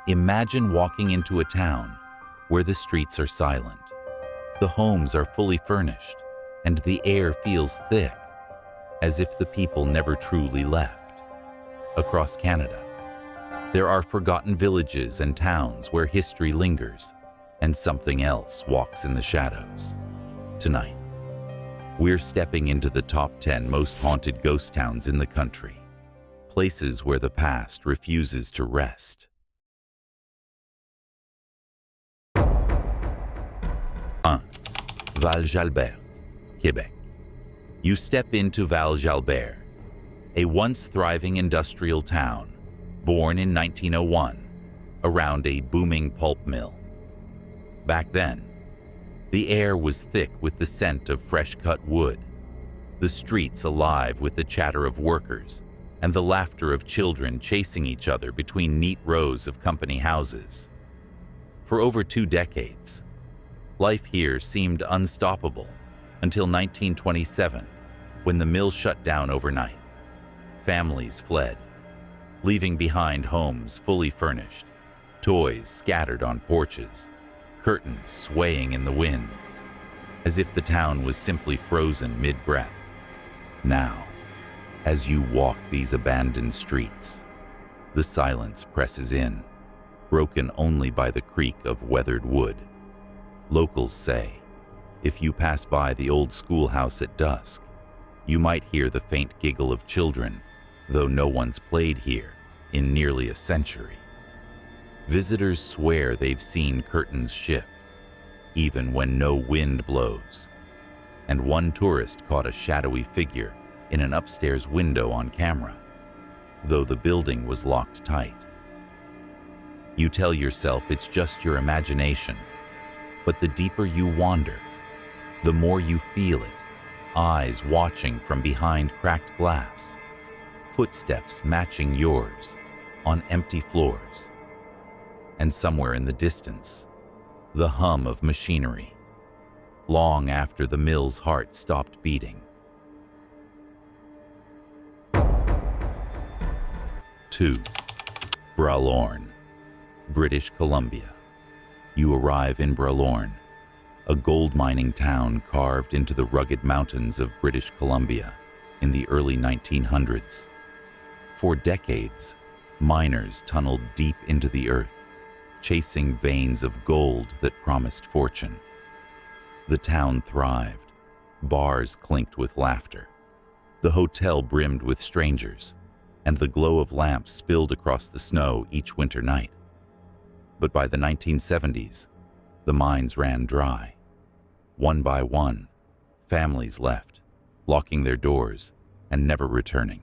Imagine walking into a town where the streets are silent, the homes are fully furnished, and the air feels thick, as if the people never truly left. Across Canada, there are forgotten villages and towns where history lingers and something else walks in the shadows. Tonight, we're stepping into the top 10 most haunted ghost towns in the country, places where the past refuses to rest. 1. Val Jalbert, Quebec. You step into Val Jalbert, a once thriving industrial town, born in 1901, around a booming pulp mill. Back then, the air was thick with the scent of fresh-cut wood, the streets alive with the chatter of workers, and the laughter of children chasing each other between neat rows of company houses. For over 2 decades, life here seemed unstoppable until 1927, when the mill shut down overnight. Families fled, leaving behind homes fully furnished, toys scattered on porches, curtains swaying in the wind, as if the town was simply frozen mid-breath. Now, as you walk these abandoned streets, the silence presses in, broken only by the creak of weathered wood. Locals say, if you pass by the old schoolhouse at dusk, you might hear the faint giggle of children, though no one's played here in nearly a century. Visitors swear they've seen curtains shift, even when no wind blows. And one tourist caught a shadowy figure in an upstairs window on camera, though the building was locked tight. You tell yourself it's just your imagination, but the deeper you wander, the more you feel it, eyes watching from behind cracked glass, footsteps matching yours on empty floors, and somewhere in the distance, the hum of machinery, long after the mill's heart stopped beating. 2. Balor, British Columbia. You arrive in Balor, a gold mining town carved into the rugged mountains of British Columbia in the early 1900s. For decades, miners tunneled deep into the earth, chasing veins of gold that promised fortune. The town thrived. Bars clinked with laughter. The hotel brimmed with strangers, and the glow of lamps spilled across the snow each winter night. But by the 1970s, the mines ran dry. One by one, families left, locking their doors and never returning.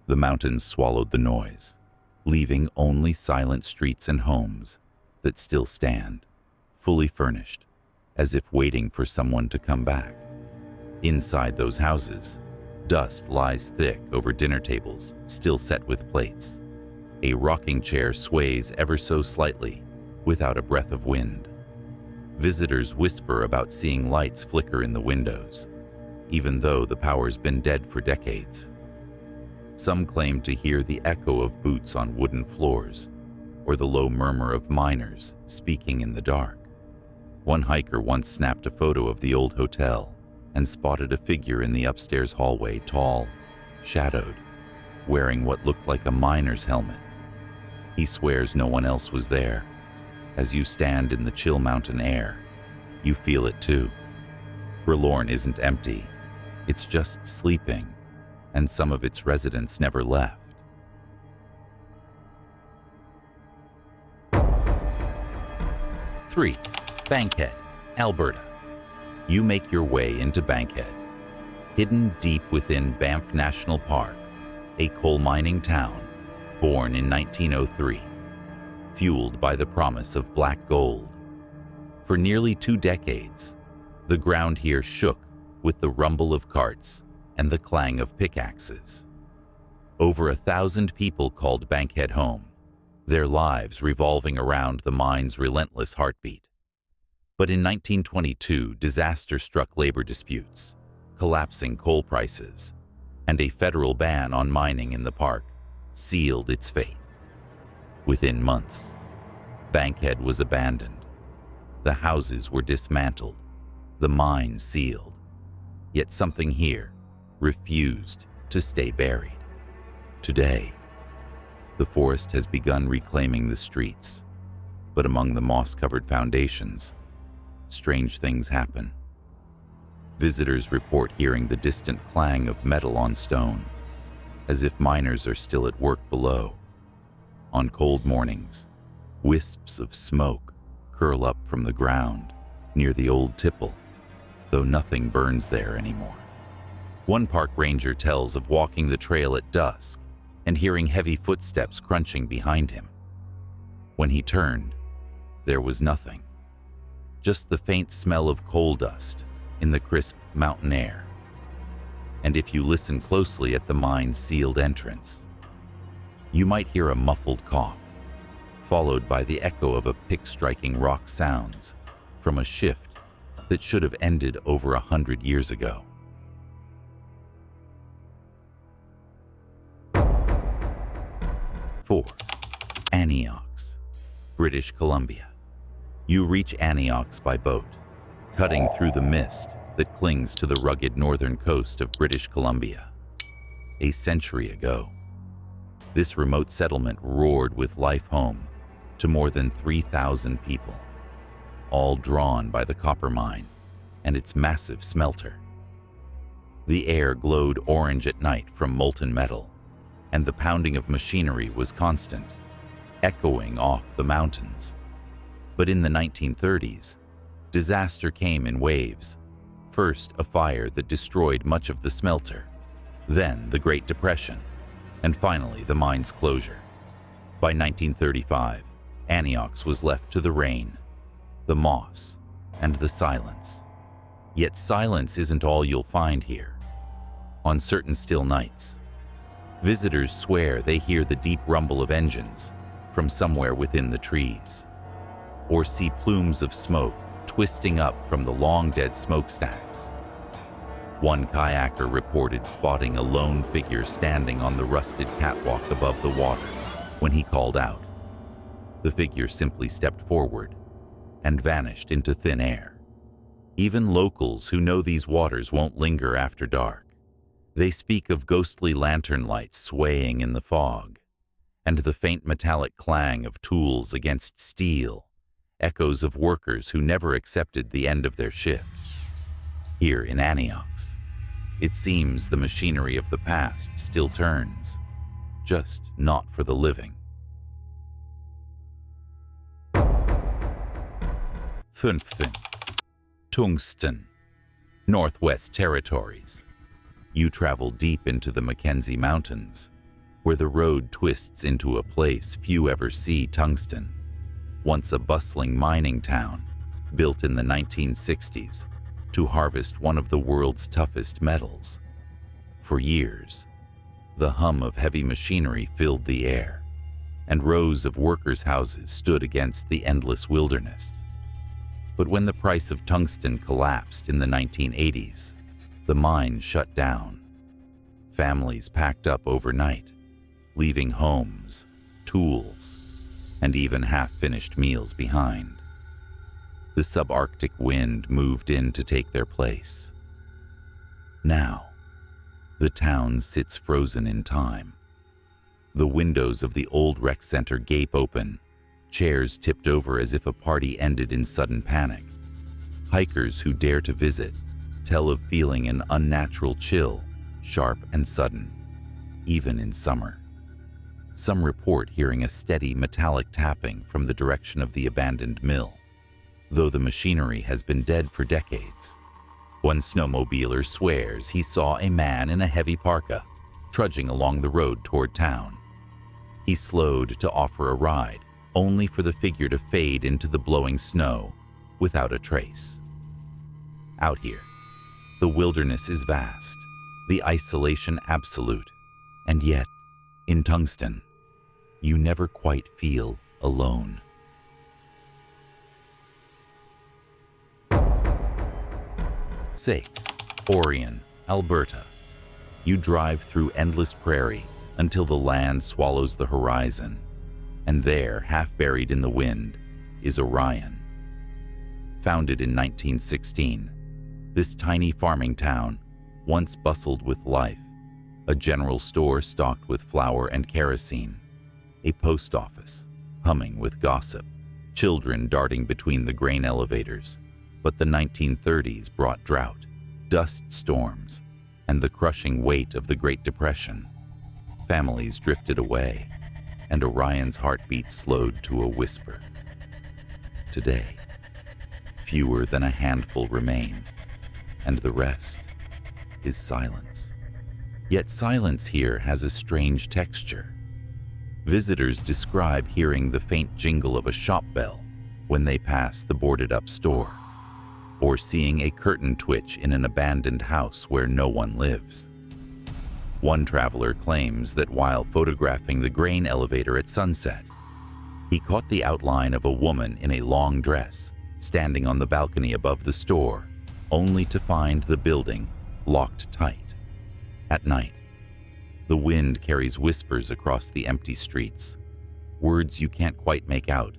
The mountains swallowed the noise, leaving only silent streets and homes that still stand, fully furnished, as if waiting for someone to come back. Inside those houses, dust lies thick over dinner tables still set with plates. A rocking chair sways ever so slightly without a breath of wind. Visitors whisper about seeing lights flicker in the windows, even though the power's been dead for decades. Some claim to hear the echo of boots on wooden floors, or the low murmur of miners speaking in the dark. One hiker once snapped a photo of the old hotel and spotted a figure in the upstairs hallway, tall, shadowed, wearing what looked like a miner's helmet. He swears no one else was there. As you stand in the chill mountain air, you feel it too. Balor isn't empty. It's just sleeping, and some of its residents never left. 3. Bankhead, Alberta. You make your way into Bankhead. Hidden deep within Banff National Park, a coal mining town, born in 1903, fueled by the promise of black gold. For nearly 2 decades, the ground here shook with the rumble of carts and the clang of pickaxes. Over 1,000 people called Bankhead home, their lives revolving around the mine's relentless heartbeat. But in 1922, disaster struck labor disputes, collapsing coal prices, and a federal ban on mining in the park sealed its fate. Within months, Bankhead was abandoned. The houses were dismantled, the mine sealed. Yet something here refused to stay buried. Today, the forest has begun reclaiming the streets, but among the moss-covered foundations, strange things happen. Visitors report hearing the distant clang of metal on stone, as if miners are still at work below. On cold mornings, wisps of smoke curl up from the ground near the old tipple, though nothing burns there anymore. One park ranger tells of walking the trail at dusk and hearing heavy footsteps crunching behind him. When he turned, there was nothing, just the faint smell of coal dust in the crisp mountain air. And if you listen closely at the mine's sealed entrance, you might hear a muffled cough, followed by the echo of a pick-striking rock sounds from a shift that should have ended over 100 years ago. Four, Antioch, British Columbia. You reach Antioch by boat, cutting through the mist that clings to the rugged northern coast of British Columbia. A century ago, this remote settlement roared with life home to more than 3,000 people, all drawn by the copper mine and its massive smelter. The air glowed orange at night from molten metal, and the pounding of machinery was constant, echoing off the mountains. But in the 1930s, disaster came in waves. First, a fire that destroyed much of the smelter, then the Great Depression, and finally the mine's closure. By 1935, Antioch was left to the rain, the moss, and the silence. Yet silence isn't all you'll find here. On certain still nights, visitors swear they hear the deep rumble of engines from somewhere within the trees, or see plumes of smoke twisting up from the long-dead smokestacks. One kayaker reported spotting a lone figure standing on the rusted catwalk above the water when he called out. The figure simply stepped forward and vanished into thin air. Even locals who know these waters won't linger after dark. They speak of ghostly lantern lights swaying in the fog, and the faint metallic clang of tools against steel, echoes of workers who never accepted the end of their shift. Here in Antioch, it seems the machinery of the past still turns, just not for the living. 5. Tungsten, Northwest Territories. You travel deep into the Mackenzie Mountains, where the road twists into a place few ever see. Tungsten, once a bustling mining town, built in the 1960s to harvest one of the world's toughest metals. For years, the hum of heavy machinery filled the air, and rows of workers' houses stood against the endless wilderness. But when the price of tungsten collapsed in the 1980s, the mine shut down. Families packed up overnight, leaving homes, tools, and even half-finished meals behind. The subarctic wind moved in to take their place. Now, the town sits frozen in time. The windows of the old rec center gape open, chairs tipped over as if a party ended in sudden panic. Hikers who dare to visit tell of feeling an unnatural chill, sharp and sudden, even in summer. Some report hearing a steady metallic tapping from the direction of the abandoned mill, though the machinery has been dead for decades. One snowmobiler swears he saw a man in a heavy parka trudging along the road toward town. He slowed to offer a ride, only for the figure to fade into the blowing snow without a trace. Out here, the wilderness is vast, the isolation absolute, and yet, in Tungsten, you never quite feel alone. Six, Orion, Alberta. You drive through endless prairie until the land swallows the horizon, and there, half buried in the wind, is Orion. Founded in 1916, this tiny farming town once bustled with life. A general store stocked with flour and kerosene, a post office humming with gossip, children darting between the grain elevators. But the 1930s brought drought, dust storms, and the crushing weight of the Great Depression. Families drifted away, and Orion's heartbeat slowed to a whisper. Today, fewer than a handful remain, and the rest is silence. Yet silence here has a strange texture. Visitors describe hearing the faint jingle of a shop bell when they pass the boarded-up store, or seeing a curtain twitch in an abandoned house where no one lives. One traveler claims that while photographing the grain elevator at sunset, he caught the outline of a woman in a long dress standing on the balcony above the store, only to find the building locked tight. At night, the wind carries whispers across the empty streets, words you can't quite make out,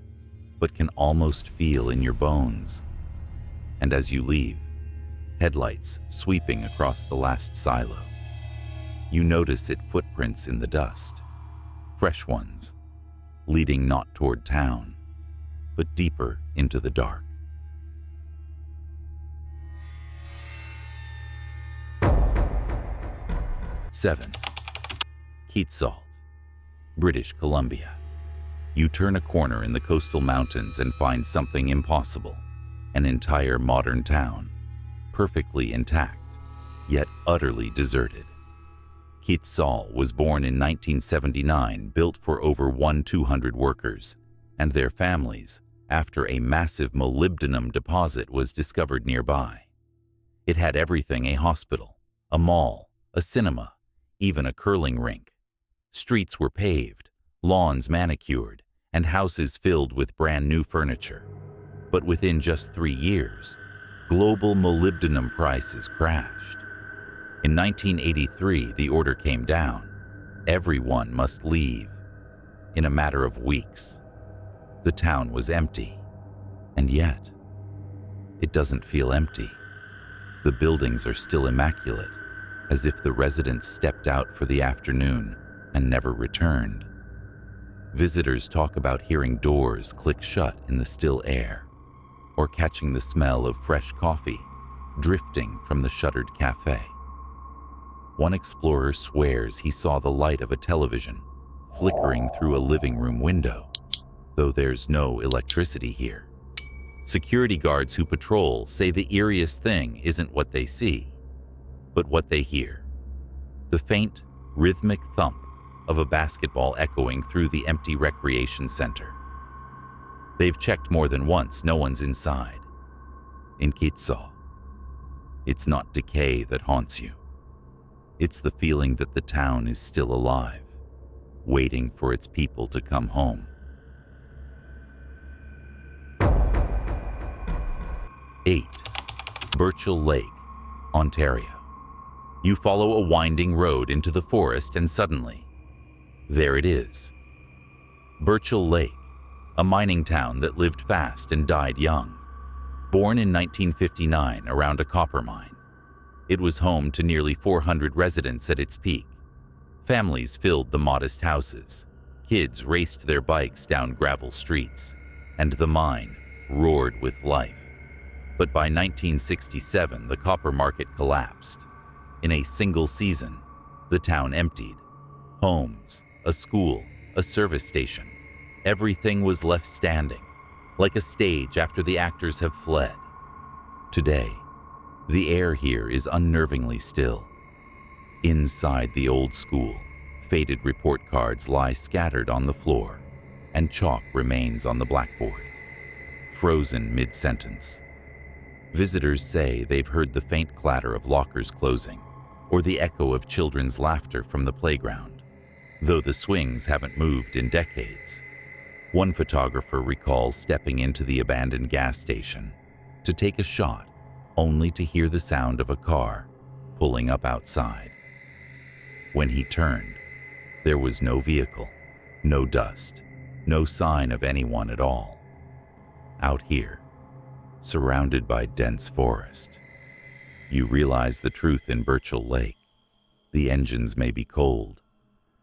but can almost feel in your bones. And as you leave, headlights sweeping across the last silo. You notice it footprints in the dust, fresh ones, leading not toward town, but deeper into the dark. Seven. Kitsault, British Columbia. You turn a corner in the coastal mountains and find something impossible. An entire modern town, perfectly intact, yet utterly deserted. Kitsault was born in 1979, built for over 200 workers and their families after a massive molybdenum deposit was discovered nearby. It had everything: a hospital, a mall, a cinema, even a curling rink. Streets were paved, lawns manicured, and houses filled with brand new furniture. But within just 3 years, global molybdenum prices crashed. In 1983, the order came down. Everyone must leave. In a matter of weeks, the town was empty. And yet, it doesn't feel empty. The buildings are still immaculate, as if the residents stepped out for the afternoon and never returned. Visitors talk about hearing doors click shut in the still air, or catching the smell of fresh coffee drifting from the shuttered cafe. One explorer swears he saw the light of a television flickering through a living room window, though there's no electricity here. Security guards who patrol say the eeriest thing isn't what they see, but what they hear. The faint, rhythmic thump of a basketball echoing through the empty recreation center. They've checked more than once, no one's inside. In Kitsault, it's not decay that haunts you. It's the feeling that the town is still alive, waiting for its people to come home. 8. Burchil Lake, Ontario. You follow a winding road into the forest and suddenly, there it is. Burchil Lake, a mining town that lived fast and died young. Born in 1959 around a copper mine, it was home to nearly 400 residents at its peak. Families filled the modest houses, kids raced their bikes down gravel streets, and the mine roared with life. But by 1967, the copper market collapsed. In a single season, the town emptied. Homes, a school, a service station. Everything was left standing, like a stage after the actors have fled. Today, the air here is unnervingly still. Inside the old school, faded report cards lie scattered on the floor, and chalk remains on the blackboard, frozen mid-sentence. Visitors say they've heard the faint clatter of lockers closing, or the echo of children's laughter from the playground, though the swings haven't moved in decades. One photographer recalls stepping into the abandoned gas station to take a shot, only to hear the sound of a car pulling up outside. When he turned, there was no vehicle, no dust, no sign of anyone at all. Out here, surrounded by dense forest, you realize the truth in Burchil Lake. The engines may be cold,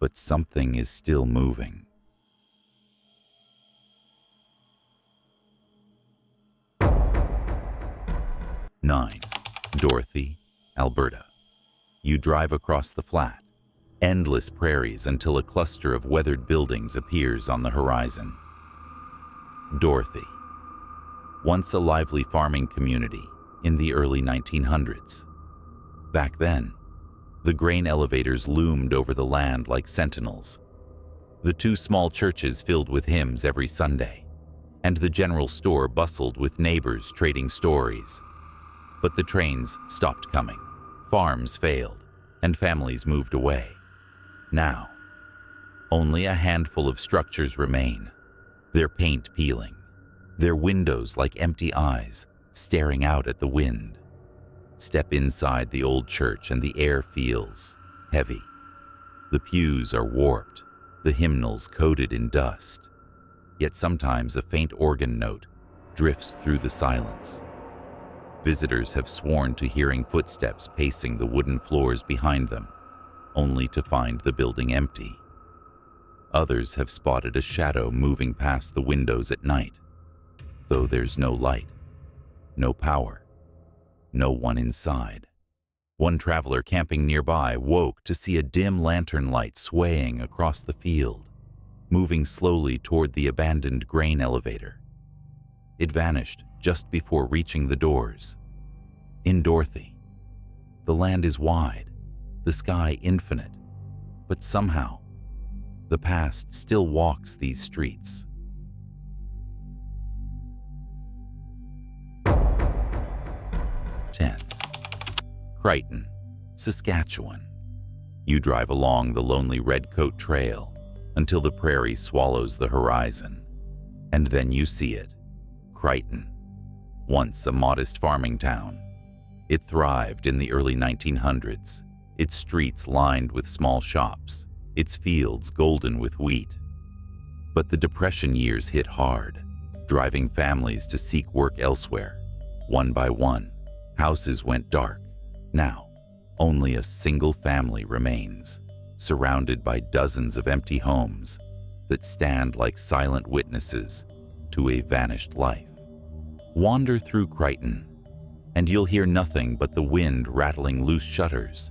but something is still moving. Nine, Dorothy, Alberta. You drive across the flat, endless prairies until a cluster of weathered buildings appears on the horizon. Dorothy, once a lively farming community in the early 1900s. Back then, the grain elevators loomed over the land like sentinels. The two small churches filled with hymns every Sunday, and the general store bustled with neighbors trading stories. But the trains stopped coming, farms failed, and families moved away. Now, only a handful of structures remain, their paint peeling, their windows like empty eyes staring out at the wind. Step inside the old church and the air feels heavy. The pews are warped, the hymnals coated in dust. Yet sometimes a faint organ note drifts through the silence. Visitors have sworn to hearing footsteps pacing the wooden floors behind them, only to find the building empty. Others have spotted a shadow moving past the windows at night, though there's no light, no power, no one inside. One traveler camping nearby woke to see a dim lantern light swaying across the field, moving slowly toward the abandoned grain elevator. It vanished just before reaching the doors. In Dorothy, the land is wide, the sky infinite, but somehow, the past still walks these streets. Keton, Saskatchewan. You drive along the lonely Redcoat Trail until the prairie swallows the horizon, and then you see it. Keton, once a modest farming town. It thrived in the early 1900s, its streets lined with small shops, its fields golden with wheat. But the Depression years hit hard, driving families to seek work elsewhere. One by one, houses went dark. Now, only a single family remains, surrounded by dozens of empty homes that stand like silent witnesses to a vanished life. Wander through Keton, and you'll hear nothing but the wind rattling loose shutters,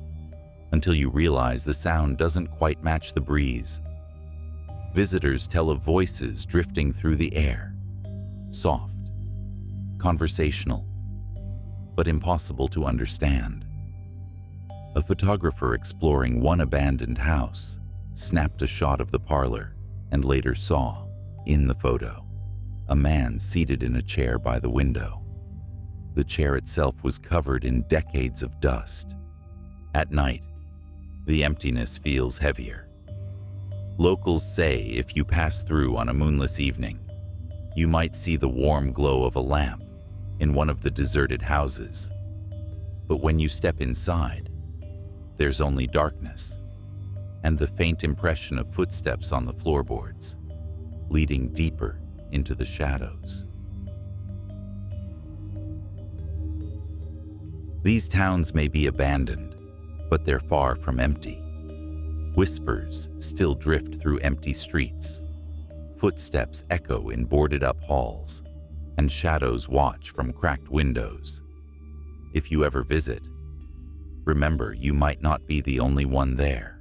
until you realize the sound doesn't quite match the breeze. Visitors tell of voices drifting through the air, soft, conversational, but impossible to understand. A photographer exploring one abandoned house snapped a shot of the parlor and later saw, in the photo, a man seated in a chair by the window. The chair itself was covered in decades of dust. At night, the emptiness feels heavier. Locals say if you pass through on a moonless evening, you might see the warm glow of a lamp in one of the deserted houses. But when you step inside, there's only darkness and the faint impression of footsteps on the floorboards, leading deeper into the shadows. These towns may be abandoned, but they're far from empty. Whispers still drift through empty streets. Footsteps echo in boarded-up halls, and shadows watch from cracked windows. If you ever visit, remember you might not be the only one there.